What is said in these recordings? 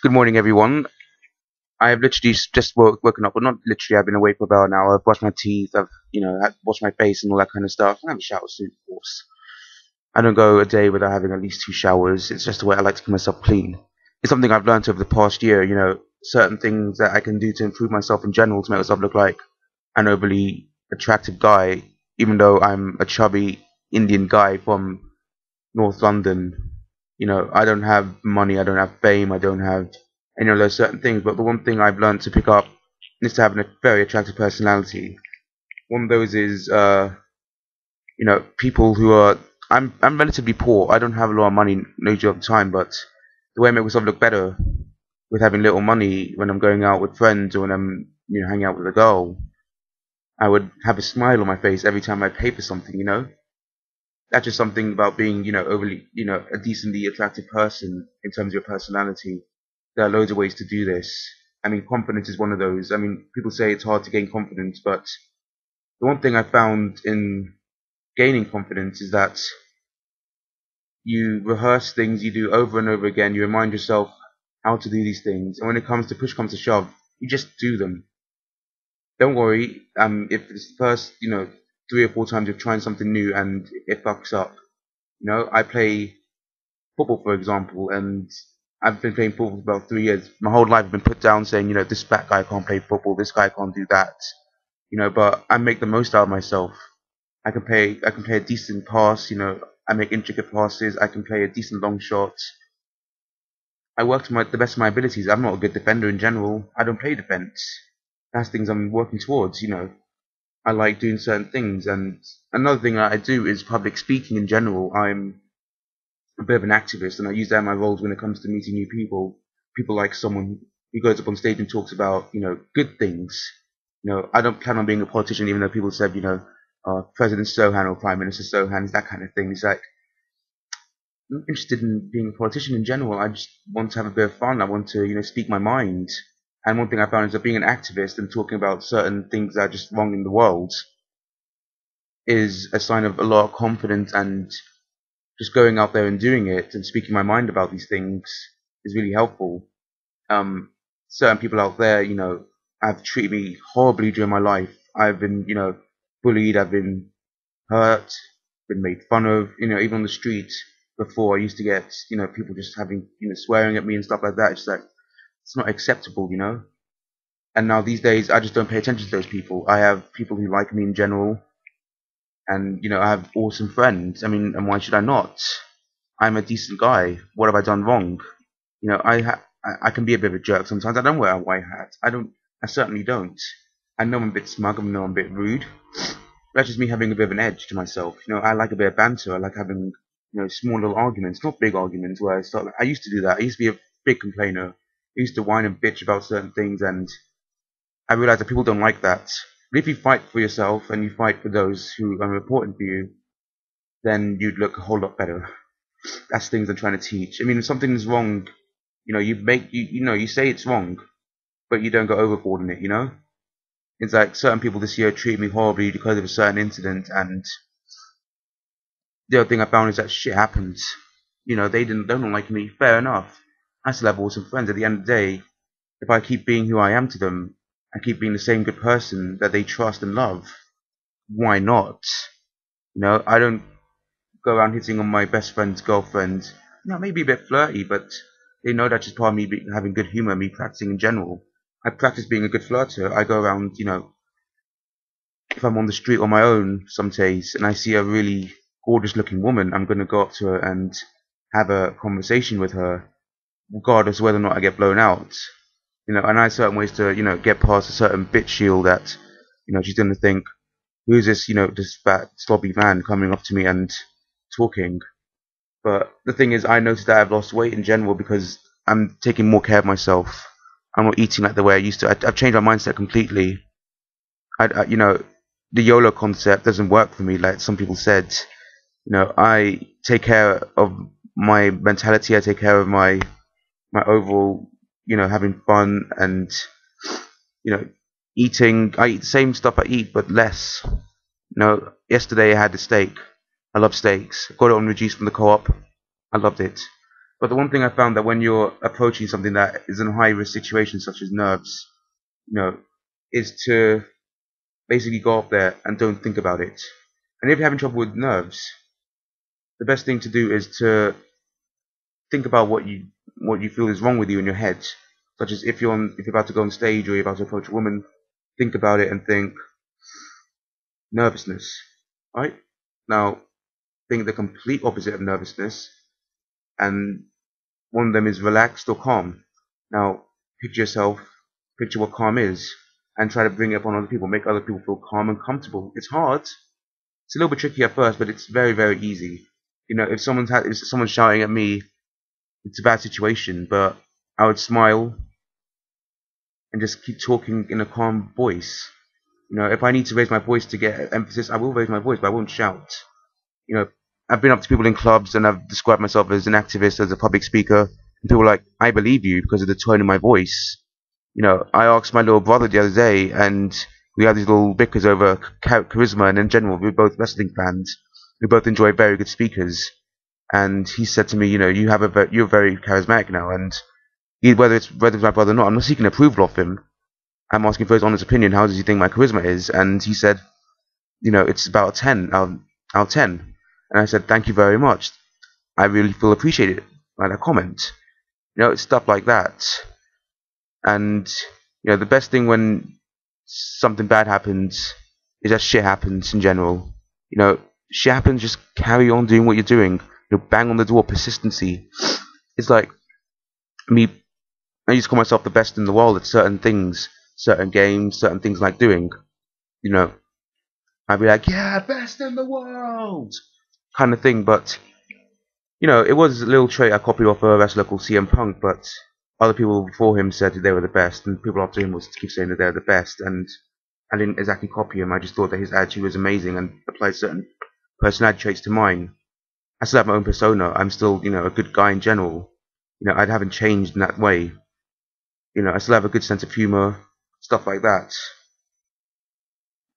Good morning, everyone. I have literally just woken up, but not literally. I've been awake for about an hour. I've brushed my teeth. I've, had washed my face and all that kind of stuff. I have a shower soon, of course. I don't go a day without having at least two showers. It's just the way I like to keep myself clean. It's something I've learned over the past year. Certain things that I can do to improve myself in general to make myself look like an overly attractive guy, even though I'm a chubby Indian guy from North London. I don't have money, I don't have fame, I don't have any of those certain things. But the one thing I've learned to pick up is to have a very attractive personality. One of those is, people who are. I'm relatively poor. I don't have a lot of money majority of the time, but the way I make myself look better with having little money when I'm going out with friends or when I'm hanging out with a girl, I would have a smile on my face every time I pay for something. That's just something about being, overly, a decently attractive person in terms of your personality. There are loads of ways to do this. I mean, confidence is one of those. I mean, people say it's hard to gain confidence, but the one thing I found in gaining confidence is that you rehearse things you do over and over again. You remind yourself how to do these things, and when it comes to push comes to shove, you just do them. Don't worry. If it's the first, 3 or 4 times you're trying something new and it fucks up, I play football, for example, and I've been playing football for about 3 years. My whole life I've been put down saying, this fat guy can't play football, this guy can't do that, but I make the most out of myself. I can play a decent pass, I make intricate passes, I can play a decent long shot. I work to the best of my abilities. I'm not a good defender in general. I don't play defense. That's things I'm working towards. I like doing certain things, and another thing I do is public speaking in general. I'm a bit of an activist, and I use that in my roles when it comes to meeting new people. People like someone who goes up on stage and talks about, good things. I don't plan on being a politician, even though people said, President Sohan or Prime Minister Sohan, that kind of thing. It's like, I'm not interested in being a politician in general. I just want to have a bit of fun. I want to, speak my mind. And one thing I found is that being an activist and talking about certain things that are just wrong in the world is a sign of a lot of confidence, and just going out there and doing it and speaking my mind about these things is really helpful. Um, Certain people out there, have treated me horribly during my life. I've been, bullied. I've been hurt, been made fun of. Even on the street before, I used to get, people just having, swearing at me and stuff like that. It's like it's not acceptable. And now these days, I just don't pay attention to those people. I have people who like me in general, and I have awesome friends. I mean, and why should I not? I'm a decent guy. What have I done wrong? I can be a bit of a jerk sometimes. I don't wear a white hat. I don't. I certainly don't. I know I'm a bit smug. I know I'm a bit rude. That's just me having a bit of an edge to myself. I like a bit of banter. I like having small little arguments, not big arguments where I start. I used to do that. I used to be a big complainer. I used to whine and bitch about certain things, and I realized that people don't like that. But if you fight for yourself and you fight for those who are important for you, then you'd look a whole lot better. That's things I'm trying to teach. I mean, if something is wrong, you say it's wrong, but you don't go overboard in it. It's like certain people this year treat me horribly because of a certain incident, and the other thing I found is that shit happens. They don't like me. Fair enough. I still have awesome friends. At the end of the day, if I keep being who I am to them, I keep being the same good person that they trust and love, why not? I don't go around hitting on my best friend's girlfriend. Maybe a bit flirty, but they know that's just part of me having good humor, me practicing in general. I practice being a good flirter. I go around, if I'm on the street on my own some days and I see a really gorgeous looking woman, I'm going to go up to her and have a conversation with her, regardless of whether or not I get blown out. And I have certain ways to, get past a certain bitch shield that, she's going to think, who's this, this fat, slobby man coming up to me and talking. But the thing is, I noticed that I've lost weight in general because I'm taking more care of myself. I'm not eating like the way I used to. I've changed my mindset completely. The YOLO concept doesn't work for me, like some people said. I take care of my mentality. I take care of my overall, having fun and you know, eating. I eat the same stuff I eat, but less. Yesterday I had a steak. I love steaks. Got it on reduced from the co-op. I loved it. But the one thing I found that when you're approaching something that is in a high risk situation, such as nerves, is to basically go up there and don't think about it. And if you're having trouble with nerves, the best thing to do is to think about what you feel is wrong with you in your head. Such as if you're about to go on stage or you're about to approach a woman, think about it and think nervousness. Right? Now think the complete opposite of nervousness, and one of them is relaxed or calm. Now picture what calm is, and try to bring it upon other people, make other people feel calm and comfortable. It's hard. It's a little bit tricky at first, but it's very, very easy. If someone's shouting at me, it's a bad situation, but I would smile and just keep talking in a calm voice. If I need to raise my voice to get emphasis, I will raise my voice, but I won't shout. You know, I've been up to people in clubs and I've described myself as an activist, as a public speaker, and people are like, I believe you because of the tone of my voice. I asked my little brother the other day, and we had these little bickers over charisma, and in general, we're both wrestling fans. We both enjoy very good speakers, and he said to me, you're very charismatic now, and whether it's my brother or not, I'm not seeking approval of him. I'm asking for his honest opinion. How does he think my charisma is? And he said, it's about 10 out of 10. And I said, thank you very much. I really feel appreciated by that comment. It's stuff like that. And the best thing when something bad happens is that shit happens in general. Shit happens, just carry on doing what you're doing. Bang on the door, persistency. It's like me. I used to call myself the best in the world at certain things, certain games, certain things like doing. I'd be like, yeah, best in the world, kind of thing. But it was a little trait I copied off a wrestler called CM Punk, but other people before him said that they were the best, and people after him was keep saying that they're the best, and I didn't exactly copy him. I just thought that his attitude was amazing and applied certain personality traits to mine. I still have my own persona. I'm still, a good guy in general. I haven't changed in that way. I still have a good sense of humor, stuff like that.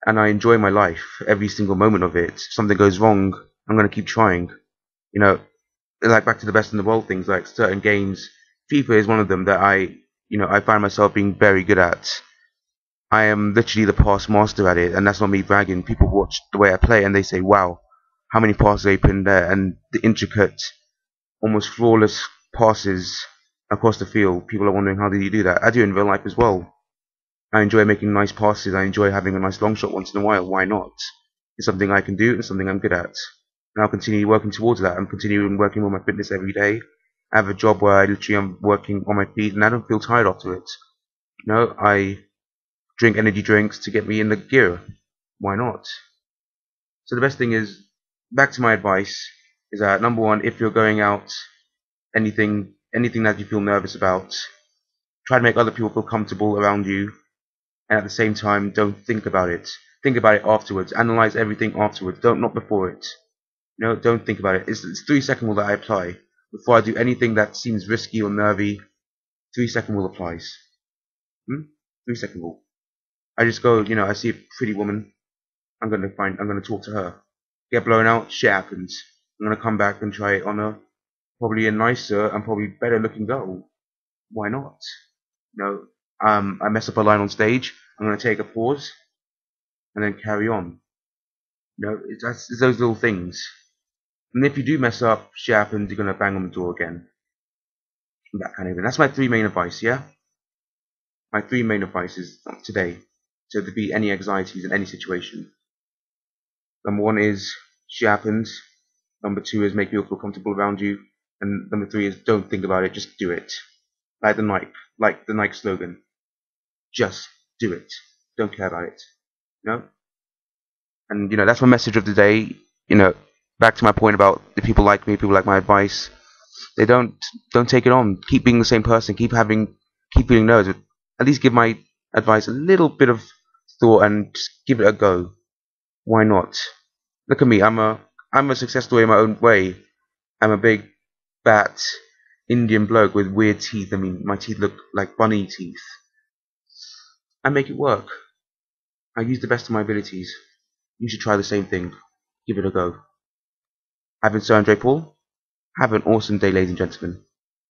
And I enjoy my life, every single moment of it. If something goes wrong, I'm going to keep trying. Like back to the best in the world things, like certain games. FIFA is one of them that I find myself being very good at. I am literally the pass master at it, and that's not me bragging. People watch the way I play and they say, wow, how many passes I put in there, and the intricate, almost flawless passes across the field. People are wondering, how did you do that? I do it in real life as well. I enjoy making nice passes. I enjoy having a nice long shot once in a while. Why not? It's something I can do. It's something I'm good at. And I'll continue working towards that. I'm continuing working on my fitness every day. I have a job where I literally am working on my feet and I don't feel tired after it. I drink energy drinks to get me in the gear. Why not? So the best thing is, back to my advice, is that number one, if you're going out, anything that you feel nervous about, try to make other people feel comfortable around you, and at the same time, don't think about it. Think about it afterwards. Analyze everything afterwards. Not before it. Don't think about it. It's 3-second rule that I apply. Before I do anything that seems risky or nervy, 3-second rule applies. 3-second rule. I just go, I see a pretty woman, I'm gonna talk to her. Get blown out, shit happens. I'm gonna come back and try it on probably a nicer and probably better looking girl. Why not? I mess up a line on stage, I'm gonna take a pause and then carry on. It's those little things. And if you do mess up, shit happens, you're gonna bang on the door again. That kind of thing. That's my 3 main advice, yeah? My 3 main advices today to defeat any anxieties in any situation. Number 1 is shit happens. Number 2 is make people feel comfortable around you. And number 3 is don't think about it, just do it. Like the Nike slogan. Just do it. Don't care about it. And that's my message of the day. Back to my point about if people like me, people like my advice. They don't take it on. Keep being the same person. Keep feeling nervous. At least give my advice a little bit of thought and just give it a go. Why not? Look at me. I'm a success story in my own way. I'm a big, fat Indian bloke with weird teeth. I mean, my teeth look like bunny teeth. I make it work. I use the best of my abilities. You should try the same thing. Give it a go. I've been Sir Andre Paul. Have an awesome day, ladies and gentlemen.